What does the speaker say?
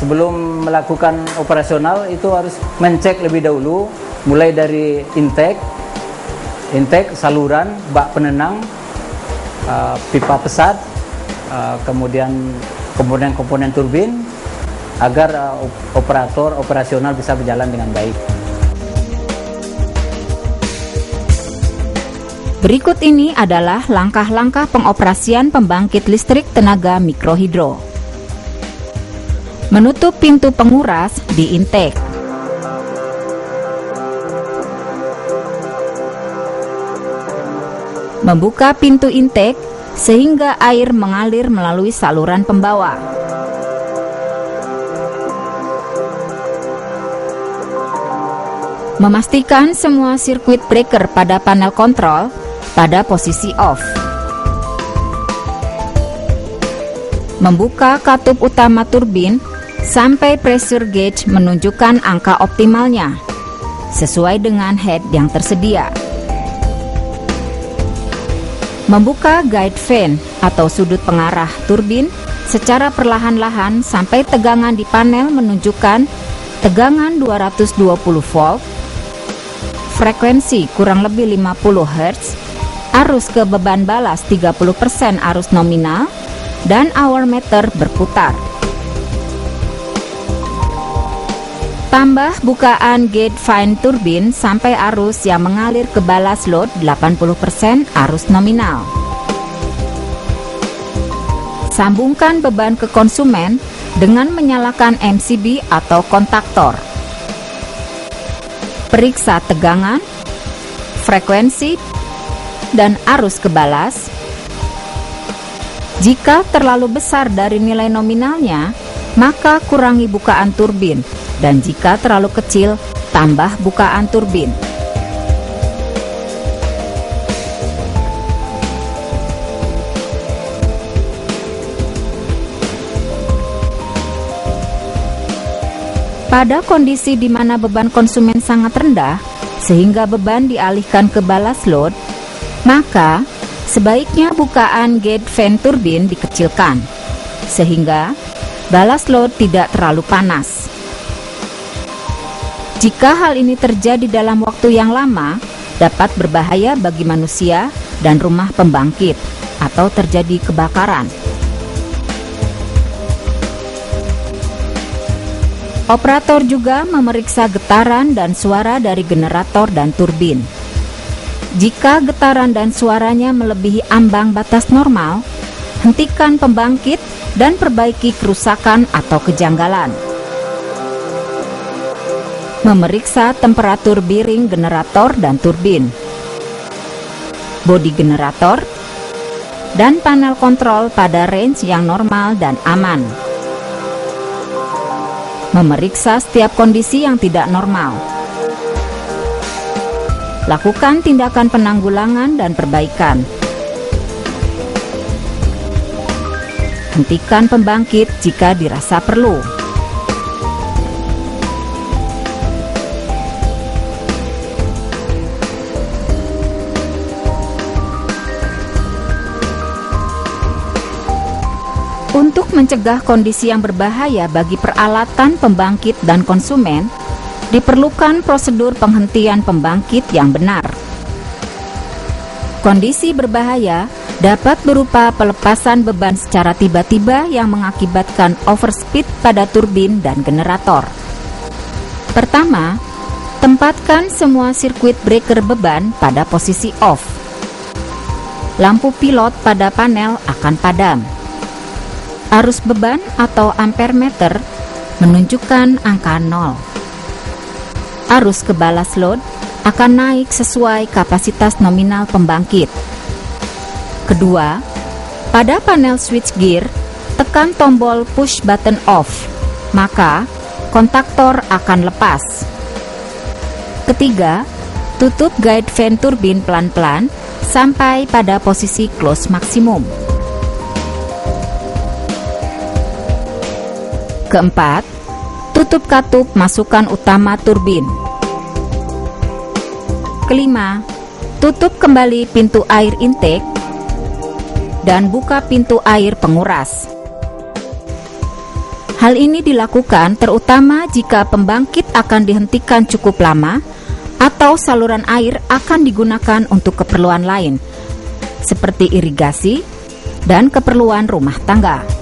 sebelum melakukan operasional itu harus mencek lebih dahulu, mulai dari intake, saluran, bak penenang, pipa pesat, kemudian komponen turbin, agar operasional bisa berjalan dengan baik. Berikut ini adalah langkah-langkah pengoperasian pembangkit listrik tenaga mikrohidro. Menutup pintu penguras di intake. Membuka pintu intake sehingga air mengalir melalui saluran pembawa. Memastikan semua sirkuit breaker pada panel kontrol pada posisi off. Membuka katup utama turbin sampai pressure gauge menunjukkan angka optimalnya sesuai dengan head yang tersedia. Membuka guide fan atau sudut pengarah turbin secara perlahan-lahan sampai tegangan di panel menunjukkan tegangan 220 volt, frekuensi kurang lebih 50 Hz, arus ke beban balas 30% arus nominal, dan hour meter berputar. Tambah bukaan gate fan turbin sampai arus yang mengalir ke balas load 80% arus nominal. Sambungkan beban ke konsumen dengan menyalakan MCB atau kontaktor. Periksa tegangan, frekuensi, dan arus ke balas. Jika terlalu besar dari nilai nominalnya, maka kurangi bukaan turbin, dan jika terlalu kecil, tambah bukaan turbin. Pada kondisi di mana beban konsumen sangat rendah, sehingga beban dialihkan ke balas load, maka sebaiknya bukaan gate fan turbin dikecilkan, sehingga balas load tidak terlalu panas. Jika hal ini terjadi dalam waktu yang lama, dapat berbahaya bagi manusia dan rumah pembangkit, atau terjadi kebakaran. Operator juga memeriksa getaran dan suara dari generator dan turbin. Jika getaran dan suaranya melebihi ambang batas normal, hentikan pembangkit dan perbaiki kerusakan atau kejanggalan. Memeriksa temperatur bearing generator dan turbin, bodi generator, dan panel kontrol pada range yang normal dan aman. Memeriksa setiap kondisi yang tidak normal. Lakukan tindakan penanggulangan dan perbaikan. Hentikan pembangkit jika dirasa perlu. Untuk mencegah kondisi yang berbahaya bagi peralatan pembangkit dan konsumen, diperlukan prosedur penghentian pembangkit yang benar. Kondisi berbahaya dapat berupa pelepasan beban secara tiba-tiba yang mengakibatkan overspeed pada turbin dan generator. Pertama, tempatkan semua sirkuit breaker beban pada posisi off. Lampu pilot pada panel akan padam. Arus beban atau ampere meter menunjukkan angka 0. Arus ke balas load akan naik sesuai kapasitas nominal pembangkit. Kedua, pada panel switchgear, tekan tombol push button off, maka kontaktor akan lepas. Ketiga, tutup guide fan turbin pelan-pelan sampai pada posisi close maksimum. Keempat, tutup katup masukan utama turbin. Kelima, tutup kembali pintu air intake dan buka pintu air penguras. Hal ini dilakukan terutama jika pembangkit akan dihentikan cukup lama atau saluran air akan digunakan untuk keperluan lain, seperti irigasi dan keperluan rumah tangga.